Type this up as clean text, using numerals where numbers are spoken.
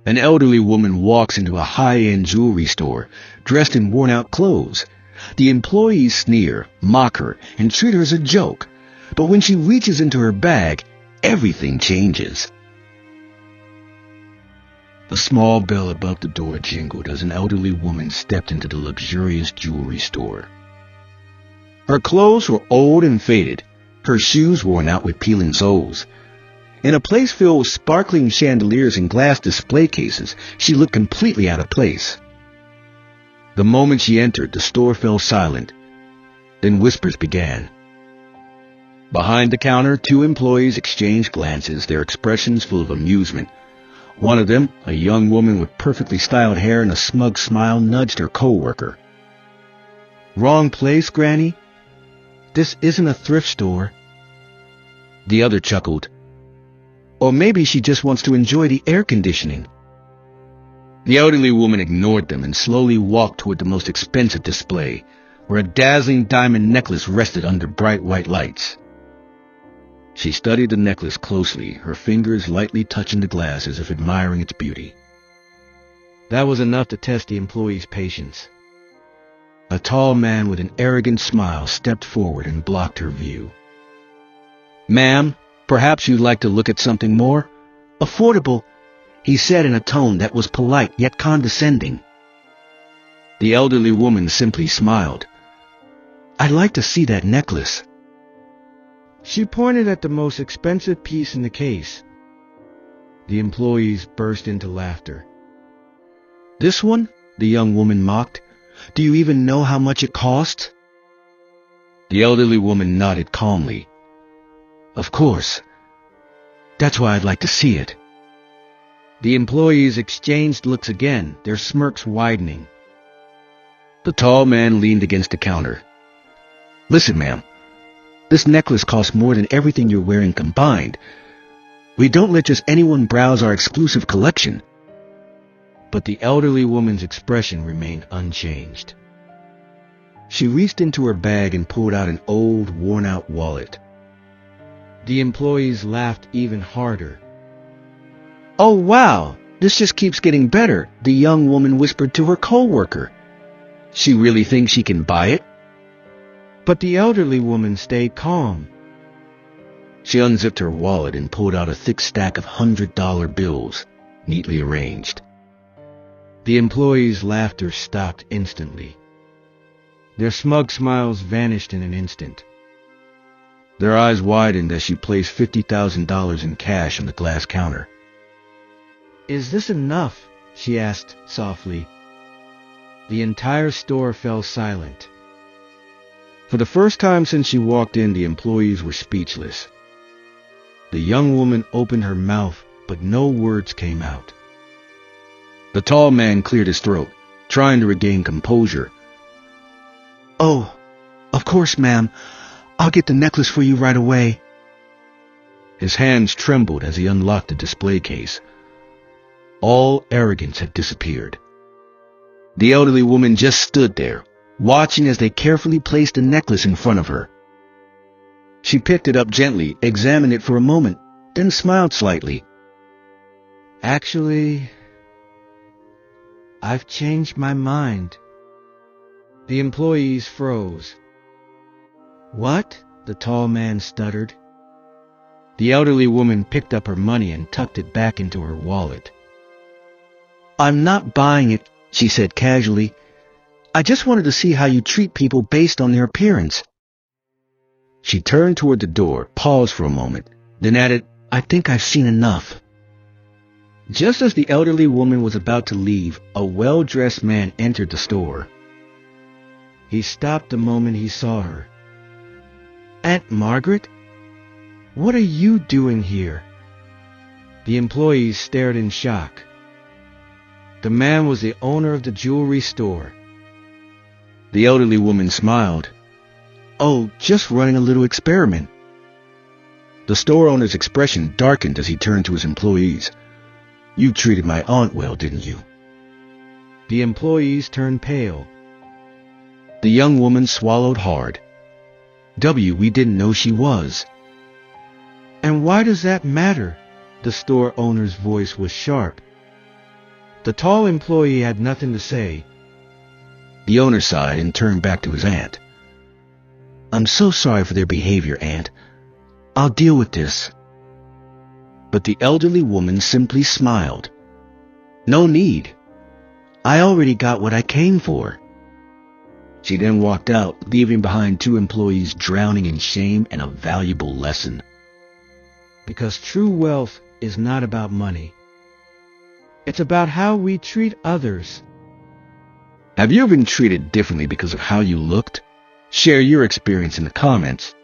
An elderly woman walks into a high-end jewelry store, dressed in worn-out clothes. The employees sneer, mock her, and treat her as a joke. But when she reaches into her bag, everything changes. The small bell above the door jingled as an elderly woman stepped into the luxurious jewelry store. Her clothes were old and faded, her shoes worn out with peeling soles. In a place filled with sparkling chandeliers and glass display cases, she looked completely out of place. The moment she entered, the store fell silent. Then whispers began. Behind the counter, two employees exchanged glances, their expressions full of amusement. One of them, a young woman with perfectly styled hair and a smug smile, nudged her co-worker. "Wrong place, Granny? This isn't a thrift store." The other chuckled. "Or maybe she just wants to enjoy the air conditioning." The elderly woman ignored them and slowly walked toward the most expensive display, where a dazzling diamond necklace rested under bright white lights. She studied the necklace closely, her fingers lightly touching the glass as if admiring its beauty. That was enough to test the employee's patience. A tall man with an arrogant smile stepped forward and blocked her view. "Ma'am, perhaps you'd like to look at something more affordable," he said in a tone that was polite yet condescending. The elderly woman simply smiled. "I'd like to see that necklace." She pointed at the most expensive piece in the case. The employees burst into laughter. "This one?" the young woman mocked. "Do you even know how much it costs?" The elderly woman nodded calmly. "Of course. That's why I'd like to see it." The employees exchanged looks again, their smirks widening. The tall man leaned against the counter. "Listen, ma'am. This necklace costs more than everything you're wearing combined. We don't let just anyone browse our exclusive collection." But the elderly woman's expression remained unchanged. She reached into her bag and pulled out an old, worn-out wallet. The employees laughed even harder. "Oh, wow! This just keeps getting better," the young woman whispered to her co-worker. "She really thinks she can buy it?" But the elderly woman stayed calm. She unzipped her wallet and pulled out a thick stack of $100 bills, neatly arranged. The employees' laughter stopped instantly. Their smug smiles vanished in an instant. Their eyes widened as she placed $50,000 in cash on the glass counter. "Is this enough?" she asked softly. The entire store fell silent. For the first time since she walked in, the employees were speechless. The young woman opened her mouth, but no words came out. The tall man cleared his throat, trying to regain composure. "Oh, of course, ma'am. I'll get the necklace for you right away." His hands trembled as he unlocked the display case. All arrogance had disappeared. The elderly woman just stood there, watching as they carefully placed the necklace in front of her. She picked it up gently, examined it for a moment, then smiled slightly. "Actually, I've changed my mind." The employees froze. "What?" the tall man stuttered. The elderly woman picked up her money and tucked it back into her wallet. "I'm not buying it," she said casually. "I just wanted to see how you treat people based on their appearance." She turned toward the door, paused for a moment, then added, "I think I've seen enough." Just as the elderly woman was about to leave, a well-dressed man entered the store. He stopped the moment he saw her. "Aunt Margaret? What are you doing here?" The employees stared in shock. The man was the owner of the jewelry store. The elderly woman smiled. "Oh, just running a little experiment." The store owner's expression darkened as he turned to his employees. "You treated my aunt well, didn't you?" The employees turned pale. The young woman swallowed hard. We didn't know she was." "And why does that matter?" The store owner's voice was sharp. The tall employee had nothing to say. The owner sighed and turned back to his aunt. "I'm so sorry for their behavior, Aunt. I'll deal with this." But the elderly woman simply smiled. "No need. I already got what I came for." She then walked out, leaving behind 2 employees drowning in shame and a valuable lesson. Because true wealth is not about money. It's about how we treat others. Have you ever been treated differently because of how you looked? Share your experience in the comments.